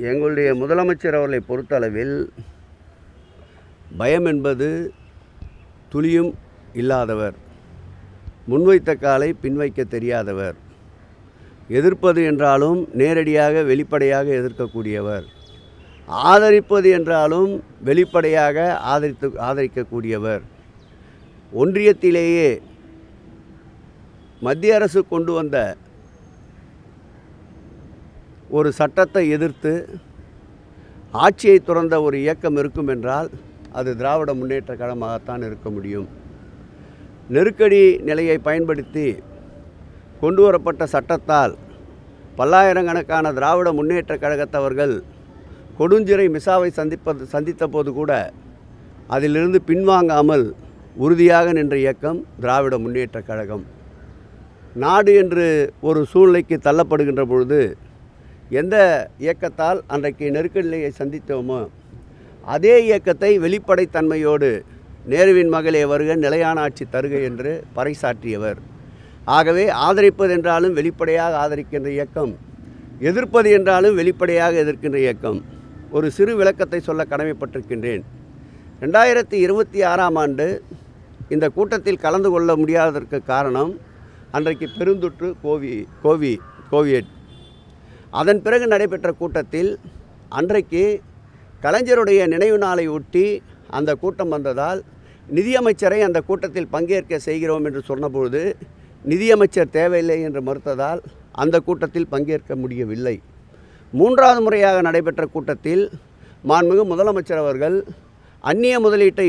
எங்களுடைய முதலமைச்சர் அவர்களை பொறுத்தளவில் பயம் என்பது துளியும் இல்லாதவர், முன்வைத்த காலை பின்வைக்க தெரியாதவர், எதிர்ப்பது என்றாலும் நேரடியாக வெளிப்படையாக எதிர்க்கக்கூடியவர், ஆதரிப்பது என்றாலும் வெளிப்படையாக ஆதரிக்கக்கூடியவர். ஒன்றியத்திலேயே மத்திய அரசு கொண்டு வந்த ஒரு சட்டத்தை எதிர்த்து ஆட்சியை துறந்த ஒரு இயக்கம் இருக்கும் என்றால் அது திராவிட முன்னேற்ற கழகமாகத்தான் இருக்க முடியும். நெருக்கடி நிலையை பயன்படுத்தி கொண்டு வரப்பட்ட சட்டத்தால் பல்லாயிரக்கணக்கான திராவிட முன்னேற்ற கழகத்தவர்கள் கொடுஞ்சிறை மிசாவை சந்தித்த போது கூட அதிலிருந்து பின்வாங்காமல் உறுதியாக நின்ற இயக்கம் திராவிட முன்னேற்ற கழகம். நாடு என்று ஒரு சூழ்நிலைக்கு தள்ளப்படுகின்ற பொழுது எந்த இயக்கத்தால் அன்றைக்கு நெருக்கடி நிலையை சந்தித்தோமோ அதே இயக்கத்தை வெளிப்படைத்தன்மையோடு நேருவின் மகளே வருக நிலையான ஆட்சி தருக என்று பறைசாற்றியவர். ஆகவே ஆதரிப்பது என்றாலும் வெளிப்படையாக ஆதரிக்கின்ற இயக்கம், எதிர்ப்பது என்றாலும் வெளிப்படையாக எதிர்க்கின்ற இயக்கம். ஒரு சிறு விளக்கத்தை சொல்ல கடமைப்பட்டிருக்கின்றேன். 2026ஆம் ஆண்டு இந்த கூட்டத்தில் கலந்து கொள்ள முடியாததற்கு காரணம் அன்றைக்கு பெருந்தொற்று கோவிட். அதன் பிறகு நடைபெற்ற கூட்டத்தில் அன்றைக்கு கலைஞருடைய நினைவு நாளை ஒட்டி அந்த கூட்டம் வந்ததால் நிதியமைச்சரை அந்த கூட்டத்தில் பங்கேற்க செய்கிறோம் என்று சொன்னபொழுது நிதியமைச்சர் தேவையில்லை என்று மறுத்ததால் அந்த கூட்டத்தில் பங்கேற்க முடியவில்லை. 3வது முறையாக நடைபெற்ற கூட்டத்தில் மாண்புமிகு முதலமைச்சர் அவர்கள் அந்நிய முதலீட்டை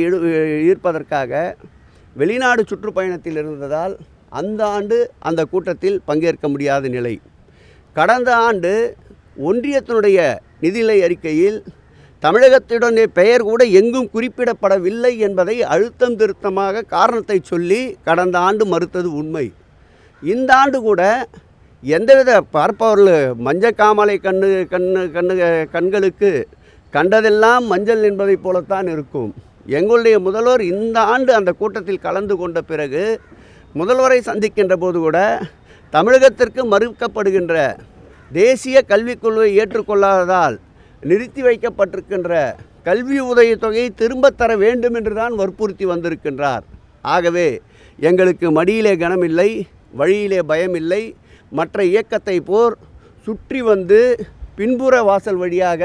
ஈர்ப்பதற்காக வெளிநாடு சுற்றுப்பயணத்தில் இருந்ததால் அந்த ஆண்டு அந்த கூட்டத்தில் பங்கேற்க முடியாத நிலை. கடந்த ஆண்டு ஒன்றியத்தினுடைய நிதிநிலை அறிக்கையில் தமிழகத்துடனே பெயர் கூட எங்கும் குறிப்பிடப்படவில்லை என்பதை அழுத்தம் திருத்தமாக காரணத்தை சொல்லி கடந்த ஆண்டு மறுத்தது உண்மை. இந்த ஆண்டு கூட எந்தவித பார்ப்பவர்கள் மஞ்சள் காமாலை கண்களுக்கு கண்டதெல்லாம் மஞ்சள் என்பதைப் போலத்தான் இருக்கும். எங்களுடைய முதல்வர் இந்த ஆண்டு அந்த கூட்டத்தில் கலந்து கொண்ட பிறகு முதல்வரை சந்திக்கின்ற போது கூட தமிழகத்திற்கு மறுக்கப்படுகின்ற தேசிய கல்விக் கொள்கையை ஏற்றுக்கொள்ளாததால் நிறுத்தி வைக்கப்பட்டிருக்கின்ற கல்வி உதவித்தொகையை திரும்பத் தர வேண்டும் என்று தான் வற்புறுத்தி வந்திருக்கின்றார். ஆகவே எங்களுக்கு மடியிலே கனமில்லை, வழியிலே பயமில்லை. மற்ற இயக்கத்தை போர் சுற்றி வந்து பின்புற வாசல் வழியாக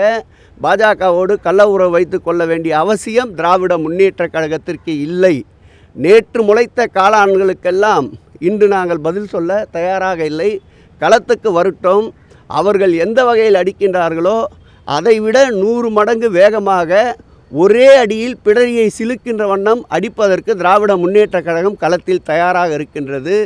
பாஜகவோடு கள்ள உறவு வைத்து கொள்ள வேண்டிய அவசியம் திராவிட முன்னேற்ற கழகத்திற்கு இல்லை. நேற்று முளைத்த காளான்களுக்கெல்லாம் இன்று நாங்கள் பதில் சொல்ல தயாராக இல்லை. களத்துக்கு வரட்டும். அவர்கள் எந்த வகையில் அடிக்கின்றார்களோ அதைவிட 100 மடங்கு வேகமாக ஒரே அடியில் பிடரியை சிலுக்கின்ற வண்ணம் அடிப்பதற்கு திராவிட முன்னேற்ற கழகம் களத்தில் தயாராக இருக்கின்றது.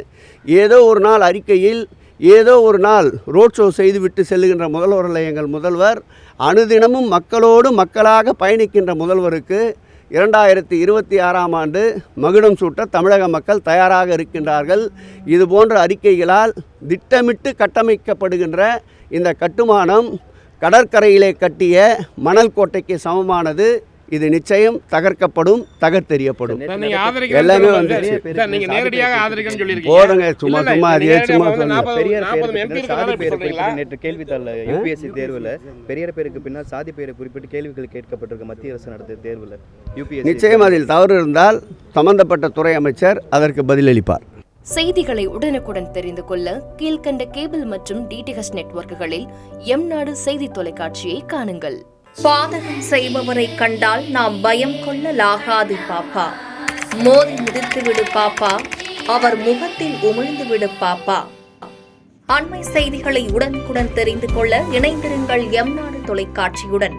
ஏதோ ஒரு நாள் அறிக்கையில் ஏதோ ஒரு நாள் ரோட் ஷோ செய்துவிட்டு செல்லுகின்ற முதல்வர்கள் எங்கள் முதல்வர் அனுதினமும் மக்களோடு மக்களாக பயணிக்கின்ற முதல்வருக்கு 2026ஆம் ஆண்டு மகுடம் சூட்ட தமிழக மக்கள் தயாராக இருக்கின்றார்கள். இது போன்ற அறிக்கைகளால் திட்டமிட்டு கட்டமைக்கப்படுகின்ற இந்த கட்டுமானம் கடற்கரையிலே கட்டிய மணல் கோட்டைக்கு சமமானது. இது நிச்சயம் தகர்க்கப்படும், தகர்த்தெறியப்படும். எல்லாமே வந்து போதுங்க. சும்மா நேற்று கேள்வித்தாள் யூபிஎஸ்சி தேர்வில் பெரியார் பேருக்கு பின்னால் சாதி பெயரை குறிப்பிட்டு கேள்விகள் கேட்கப்பட்டிருக்க மத்திய அரசு நடத்திய தேர்வில் யூபிஎஸ்சி நிச்சயம் அதில் தவறு இருந்தால் சம்பந்தப்பட்ட துறை அமைச்சர் அதற்கு பதிலளிப்பார். செய்திகளை உடனுக்குடன் தெரிந்து கொள்ள கீழ்கண்ட கேபிள் மற்றும் டிடிஎச் நெட்வொர்க்குகளில் எம்நாடு செய்தி தொலைக்காட்சியை காணுங்கள். பாதகம் செய்பவரை கண்டால் நாம் பயம் கொள்ளலாகாது பாப்பா. மோதி மிதித்து விடு பாப்பா, அவர் முகத்தில் உமிழ்ந்து விடு பாப்பா. அண்மை செய்திகளை உடனுக்குடன் தெரிந்து கொள்ள இணைந்திருங்கள் எம்நாடு தொலைக்காட்சியுடன்.